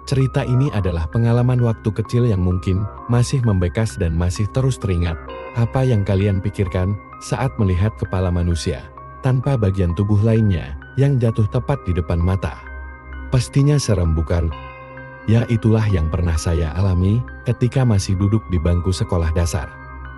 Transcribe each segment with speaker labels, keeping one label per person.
Speaker 1: Cerita ini adalah pengalaman waktu kecil yang mungkin masih membekas dan masih terus teringat. Apa yang kalian pikirkan saat melihat kepala manusia tanpa bagian tubuh lainnya yang jatuh tepat di depan mata? Pastinya serem, bukan? Ya, itulah yang pernah saya alami ketika masih duduk di bangku sekolah dasar.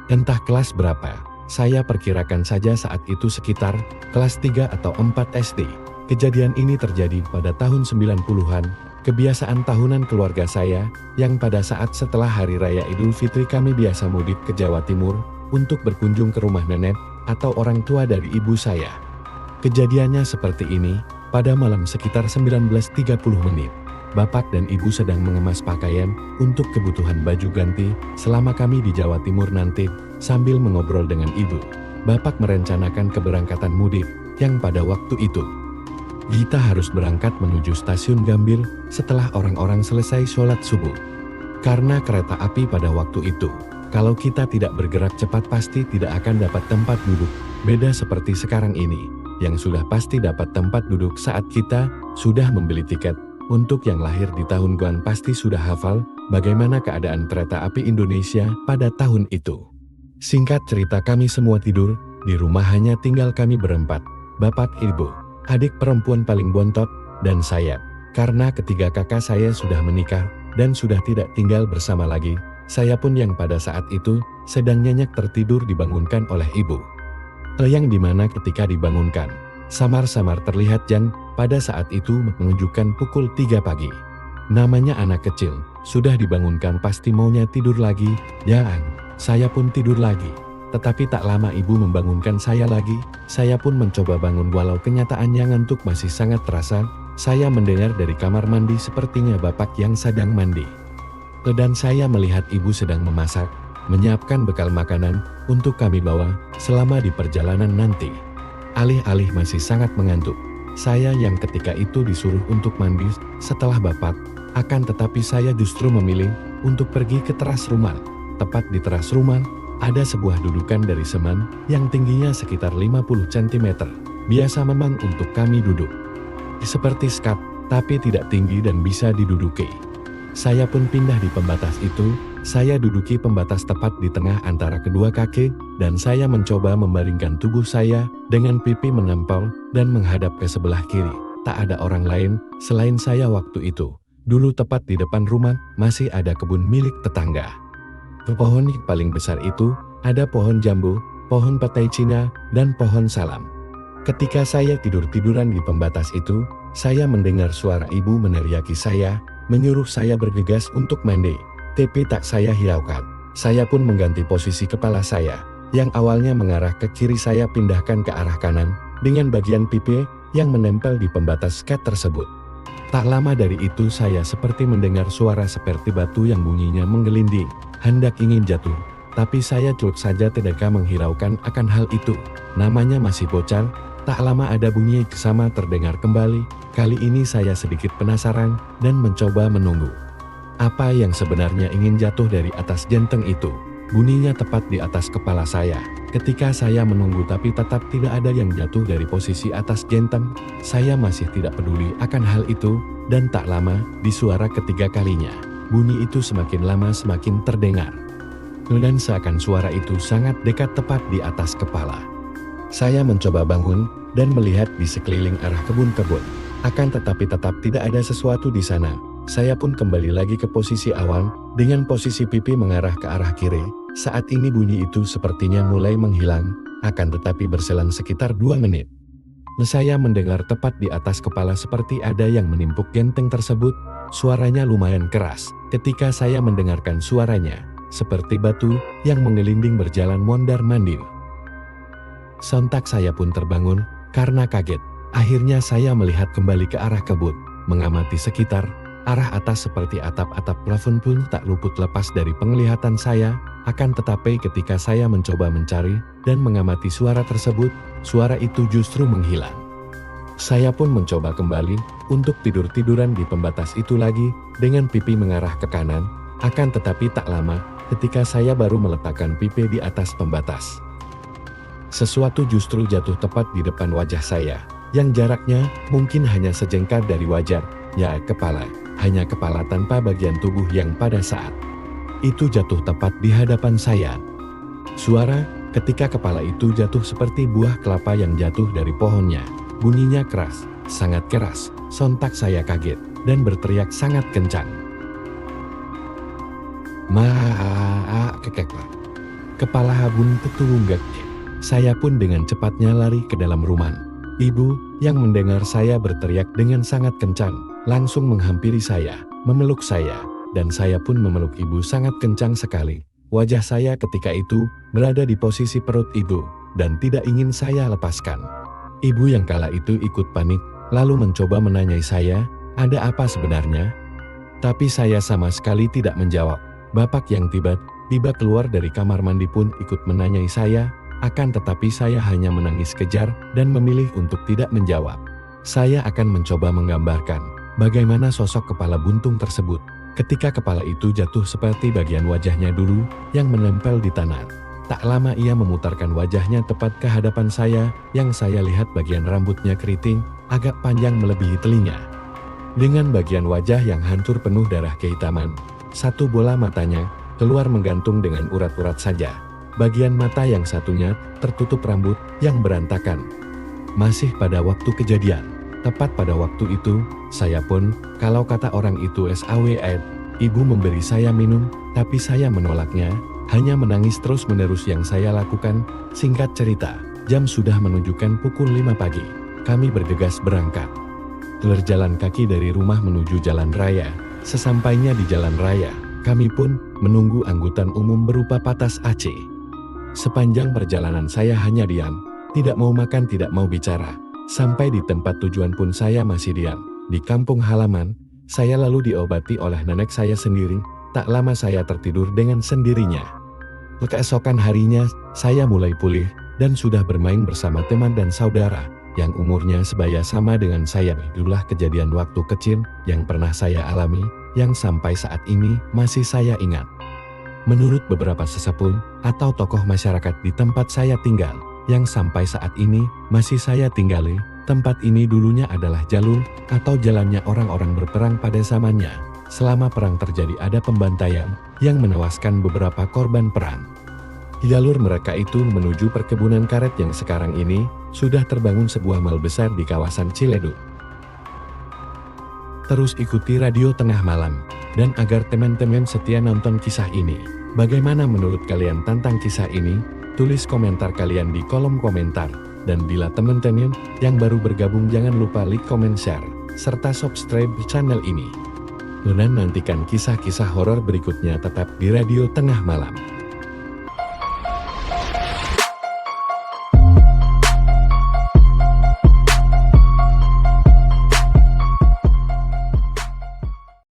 Speaker 1: Entah kelas berapa, saya perkirakan saja saat itu sekitar kelas 3 atau 4 SD. Kejadian ini terjadi pada tahun 90-an. Kebiasaan tahunan keluarga saya, yang pada saat setelah Hari Raya Idul Fitri kami biasa mudik ke Jawa Timur untuk berkunjung ke rumah nenek atau orang tua dari ibu saya. Kejadiannya seperti ini, pada malam sekitar 19.30 menit. Bapak dan ibu sedang mengemas pakaian untuk kebutuhan baju ganti selama kami di Jawa Timur nanti. Sambil mengobrol dengan ibu, Bapak merencanakan keberangkatan mudik yang pada waktu itu kita harus berangkat menuju stasiun Gambir setelah orang-orang selesai sholat subuh. Karena kereta api pada waktu itu, kalau kita tidak bergerak cepat pasti tidak akan dapat tempat duduk. Beda seperti sekarang ini, yang sudah pasti dapat tempat duduk saat kita sudah membeli tiket. Untuk yang lahir di tahun Guan pasti sudah hafal bagaimana keadaan kereta api Indonesia pada tahun itu. Singkat cerita, kami semua tidur, di rumah hanya tinggal kami berempat, bapak, ibu, adik perempuan paling bontot, dan saya. Karena ketiga kakak saya sudah menikah, dan sudah tidak tinggal bersama lagi, saya pun yang pada saat itu sedang nyenyak tertidur dibangunkan oleh ibu. Yang dimana ketika dibangunkan, samar-samar terlihat jam pada saat itu menunjukkan pukul 3 pagi. Namanya anak kecil, sudah dibangunkan pasti maunya tidur lagi, saya pun tidur lagi. Tetapi tak lama ibu membangunkan saya lagi, saya pun mencoba bangun walau kenyataannya ngantuk masih sangat terasa. Saya mendengar dari kamar mandi sepertinya bapak yang sedang mandi. Dan saya melihat ibu sedang memasak, menyiapkan bekal makanan untuk kami bawa selama di perjalanan nanti. Alih-alih masih sangat mengantuk, saya yang ketika itu disuruh untuk mandi setelah bapak, akan tetapi saya justru memilih untuk pergi ke teras rumah. Tepat di teras rumah, ada sebuah dudukan dari semen yang tingginya sekitar 50 cm. Biasa memang untuk kami duduk. Seperti skat, tapi tidak tinggi dan bisa diduduki. Saya pun pindah di pembatas itu, saya duduki pembatas tepat di tengah antara kedua kaki, dan saya mencoba membaringkan tubuh saya dengan pipi menempel dan menghadap ke sebelah kiri. Tak ada orang lain selain saya waktu itu. Dulu tepat di depan rumah masih ada kebun milik tetangga. Pohon yang paling besar itu ada pohon jambu, pohon petai Cina, dan pohon salam. Ketika saya tidur-tiduran di pembatas itu, saya mendengar suara ibu meneriaki saya, menyuruh saya bergegas untuk mandi. Tapi tak saya hiraukan. Saya pun mengganti posisi kepala saya, yang awalnya mengarah ke kiri saya pindahkan ke arah kanan, dengan bagian pipi yang menempel di pembatas skat tersebut. Tak lama dari itu saya seperti mendengar suara seperti batu yang bunyinya menggelinding, hendak ingin jatuh. Tapi saya cuek saja tidak menghiraukan akan hal itu. Namanya masih bocah, tak lama ada bunyi sama terdengar kembali. Kali ini saya sedikit penasaran dan mencoba menunggu. Apa yang sebenarnya ingin jatuh dari atas genteng itu? Bunyinya tepat di atas kepala saya. Ketika saya menunggu tapi tetap tidak ada yang jatuh dari posisi atas genteng, saya masih tidak peduli akan hal itu, dan tak lama, di suara ketiga kalinya, bunyi itu semakin lama semakin terdengar. Dan seakan suara itu sangat dekat tepat di atas kepala. Saya mencoba bangun, dan melihat di sekeliling arah kebun-kebun. Akan tetapi tetap tidak ada sesuatu di sana. Saya pun kembali lagi ke posisi awal, dengan posisi pipi mengarah ke arah kiri. Saat ini bunyi itu sepertinya mulai menghilang, akan tetapi berselang sekitar 2 menit. Saya mendengar tepat di atas kepala seperti ada yang menimpuk genteng tersebut. Suaranya lumayan keras. Ketika saya mendengarkan suaranya, seperti batu yang menggelinding berjalan mondar-mandir. Sontak saya pun terbangun, karena kaget. Akhirnya saya melihat kembali ke arah kebun, mengamati sekitar. Arah atas seperti atap-atap plafon pun tak luput lepas dari penglihatan saya. Akan tetapi ketika saya mencoba mencari dan mengamati suara tersebut, suara itu justru menghilang. Saya pun mencoba kembali untuk tidur-tiduran di pembatas itu lagi dengan pipi mengarah ke kanan. Akan tetapi tak lama ketika saya baru meletakkan pipi di atas pembatas, sesuatu justru jatuh tepat di depan wajah saya, yang jaraknya mungkin hanya sejengkal dari wajah, kepala. hanya kepala tanpa bagian tubuh yang pada saat itu jatuh tepat di hadapan saya. Suara ketika kepala itu jatuh seperti buah kelapa yang jatuh dari pohonnya. Bunyinya keras, sangat keras. Sontak saya kaget dan berteriak sangat kencang. Kekeklah. Kepala Habun tetulunggak. Saya pun dengan cepatnya lari ke dalam rumah. Ibu yang mendengar saya berteriak dengan sangat kencang, langsung menghampiri saya, memeluk saya, dan saya pun memeluk ibu sangat kencang sekali. Wajah saya ketika itu berada di posisi perut ibu, dan tidak ingin saya lepaskan. Ibu yang kala itu ikut panik, lalu mencoba menanyai saya, ada apa sebenarnya? Tapi saya sama sekali tidak menjawab. Bapak yang tiba-tiba keluar dari kamar mandi pun ikut menanyai saya, akan tetapi saya hanya menangis kejar dan memilih untuk tidak menjawab. Saya akan mencoba menggambarkan bagaimana sosok kepala buntung tersebut ketika kepala itu jatuh seperti bagian wajahnya dulu yang menempel di tanah. Tak lama ia memutarkan wajahnya tepat ke hadapan saya, yang saya lihat bagian rambutnya keriting, agak panjang melebihi telinga. Dengan bagian wajah yang hancur penuh darah kehitaman, satu bola matanya keluar menggantung dengan urat-urat saja. Bagian mata yang satunya tertutup rambut yang berantakan. Masih pada waktu kejadian, tepat pada waktu itu, saya pun, kalau kata orang itu SAWR, ibu memberi saya minum, tapi saya menolaknya, hanya menangis terus-menerus yang saya lakukan. Singkat cerita, jam sudah menunjukkan pukul 5 pagi. Kami bergegas berangkat. Berjalan kaki dari rumah menuju jalan raya. Sesampainya di jalan raya, kami pun menunggu angkutan umum berupa Patas Aceh. Sepanjang perjalanan saya hanya diam, tidak mau makan, tidak mau bicara. Sampai di tempat tujuan pun saya masih diam. Di kampung halaman, saya lalu diobati oleh nenek saya sendiri. Tak lama saya tertidur dengan sendirinya. Keesokan harinya, saya mulai pulih dan sudah bermain bersama teman dan saudara yang umurnya sebaya sama dengan saya. Itulah kejadian waktu kecil yang pernah saya alami, yang sampai saat ini masih saya ingat. Menurut beberapa sesepuh atau tokoh masyarakat di tempat saya tinggal, yang sampai saat ini masih saya tinggali, tempat ini dulunya adalah jalur atau jalannya orang-orang berperang pada zamannya. Selama perang terjadi ada pembantaian yang menewaskan beberapa korban perang. Jalur mereka itu menuju perkebunan karet yang sekarang ini sudah terbangun sebuah mal besar di kawasan Ciledug. Terus ikuti Radio Tengah Malam, dan agar teman-teman setia nonton kisah ini. Bagaimana menurut kalian tentang kisah ini? Tulis komentar kalian di kolom komentar. Dan bila teman-teman yang baru bergabung jangan lupa like, comment, share, serta subscribe channel ini. Dan nantikan kisah-kisah horor berikutnya tetap di Radio Tengah Malam.